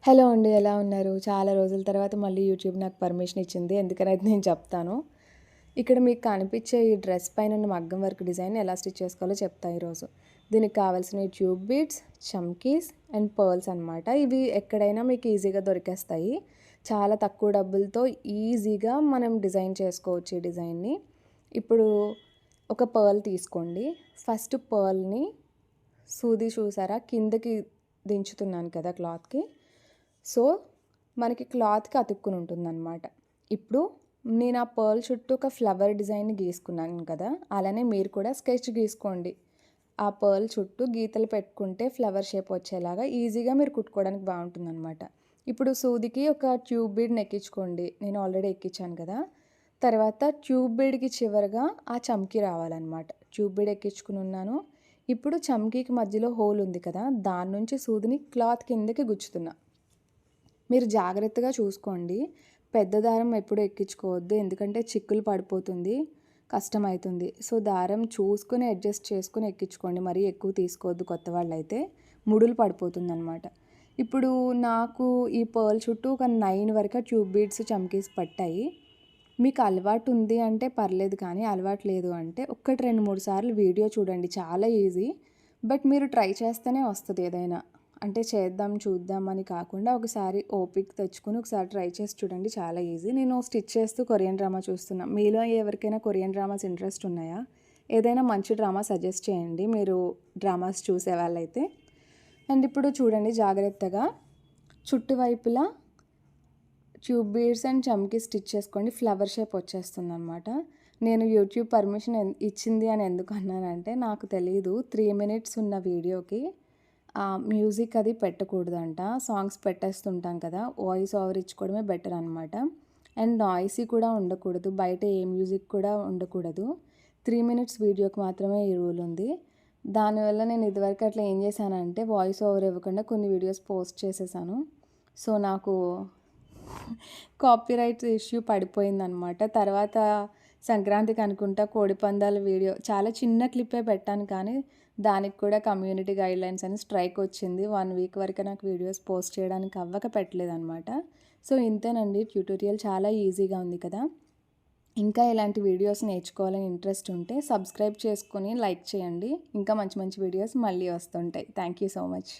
Hello అండి. ఎలా ఉన్నారు? చాలా రోజుల తర్వాత మళ్ళీ యూట్యూబ్ నాకు పర్మిషన్ ఇచ్చింది. ఎందుకనైతే నేను చెప్తాను. ఇక్కడ మీకు కనిపించే ఈ డ్రెస్ పైనున్న మగ్గం వర్క్ డిజైన్ ఎలా స్టిచ్ చేసుకోవాలో చెప్తా ఈరోజు. దీనికి కావాల్సినవి ట్యూబ్ బీడ్స్, చమ్కీస్ అండ్ పర్ల్స్ అనమాట. ఇవి ఎక్కడైనా మీకు ఈజీగా దొరికేస్తాయి. చాలా తక్కువ డబ్బులతో ఈజీగా మనం డిజైన్ చేసుకోవచ్చు ఈ డిజైన్ని. ఇప్పుడు ఒక పర్ల్ తీసుకోండి. ఫస్ట్ పర్ల్ని సూది చూసారా కిందకి దించుతున్నాను కదా క్లాత్కి. సో మనకి క్లాత్కి అతుక్కుని ఉంటుందన్నమాట. ఇప్పుడు నేను ఆ పర్ల్ చుట్టూ ఒక ఫ్లవర్ డిజైన్ గీసుకున్నాను కదా, అలానే మీరు కూడా స్కెచ్ గీసుకోండి. ఆ పర్ల్ చుట్టూ గీతలు పెట్టుకుంటే ఫ్లవర్ షేప్ వచ్చేలాగా ఈజీగా మీరు కుట్టుకోవడానికి బాగుంటుందన్నమాట. ఇప్పుడు సూదికి ఒక ట్యూబ్ బీడ్ని ఎక్కించుకోండి. నేను ఆల్రెడీ ఎక్కించాను కదా. తర్వాత ట్యూబ్ బీడ్కి చివరగా ఆ చమ్కీ రావాలన్నమాట. ట్యూబ్ బీడ్ ఎక్కించుకుని ఉన్నాను. ఇప్పుడు చమ్కీకి మధ్యలో హోల్ ఉంది కదా, దాని నుంచి సూదిని క్లాత్ కిందకి గుచ్చుతున్నా. మీరు జాగ్రత్తగా చూసుకోండి. పెద్ద దారం ఎప్పుడు ఎక్కించుకోవద్దు, ఎందుకంటే చిక్కులు పడిపోతుంది, కష్టమవుతుంది. సో దారం చూసుకొని అడ్జస్ట్ చేసుకొని ఎక్కించుకోండి. మరీ ఎక్కువ తీసుకోవద్దు, కొత్త వాళ్ళైతే ముడులు పడిపోతుంది అనమాట. ఇప్పుడు నాకు ఈ పర్ల్ చుట్టూ ఒక 9 వరకు ట్యూబ్ బీడ్స్ చమ్కీస్ పట్టాయి. మీకు అలవాటు ఉంది అంటే పర్లేదు, కానీ అలవాటు లేదు అంటే ఒక్కటి 2-3 సార్లు వీడియో చూడండి. చాలా ఈజీ, బట్ మీరు ట్రై చేస్తేనే వస్తుంది ఏదైనా. అంటే చేద్దాం చూద్దాం అని కాకుండా ఒకసారి ఓపిక తెచ్చుకొని ఒకసారి ట్రై చేసి చూడండి, చాలా ఈజీ. నేను స్టిచ్ చేస్తూ కొరియన్ డ్రామా చూస్తున్నా. మీలో ఎవరికైనా కొరియన్ డ్రామాస్ ఇంట్రెస్ట్ ఉన్నాయా? ఏదైనా మంచి డ్రామా సజెస్ట్ చేయండి మీరు డ్రామాస్ చూసే వాళ్ళైతే. అండ్ ఇప్పుడు చూడండి జాగ్రత్తగా చుట్టువైపులా ట్యూబ్ బీడ్స్ అండ్ చమ్కీ స్టిచ్ చేసుకోండి. ఫ్లవర్ షేప్ వచ్చేస్తుంది అనమాట. నేను యూట్యూబ్ పర్మిషన్ ఇచ్చింది అని ఎందుకు అన్నానంటే, నాకు తెలియదు 3 minutes ఉన్న వీడియోకి మ్యూజిక్ అది పెట్టకూడదంట. సాంగ్స్ పెట్టేస్తుంటాం కదా, వాయిస్ ఓవర్ ఇచ్చుకోవడమే బెటర్ అనమాట. అండ్ నాయిసీ కూడా ఉండకూడదు, బయట ఏ మ్యూజిక్ కూడా ఉండకూడదు. 3 minutes వీడియోకి మాత్రమే ఈ రూల్ ఉంది. దానివల్ల నేను ఇదివరకు అట్లా ఏం చేశానంటే వాయిస్ ఓవర్ ఇవ్వకుండా కొన్ని వీడియోస్ పోస్ట్ చేసేసాను. సో నాకు కాపీరైట్ ఇష్యూ పడిపోయిందనమాట. తర్వాత సంక్రాంతికి అనుకుంటా కోడిపందాల వీడియో చాలా చిన్న క్లిప్పే పెట్టాను, కానీ దానికి కూడా కమ్యూనిటీ గైడ్లైన్స్ అని స్ట్రైక్ వచ్చింది. 1 week వరకు నాకు వీడియోస్ పోస్ట్ చేయడానికి అవ్వక పెట్టలేదన్నమాట. సో ఇంతేనండి ట్యూటోరియల్, చాలా ఈజీగా ఉంది కదా. ఇంకా ఇలాంటి వీడియోస్ నేర్చుకోవాలని ఇంట్రెస్ట్ ఉంటే సబ్స్క్రైబ్ చేసుకొని లైక్ చేయండి. ఇంకా మంచి మంచి వీడియోస్ మళ్ళీ వస్తుంటాయి. Thank you so much.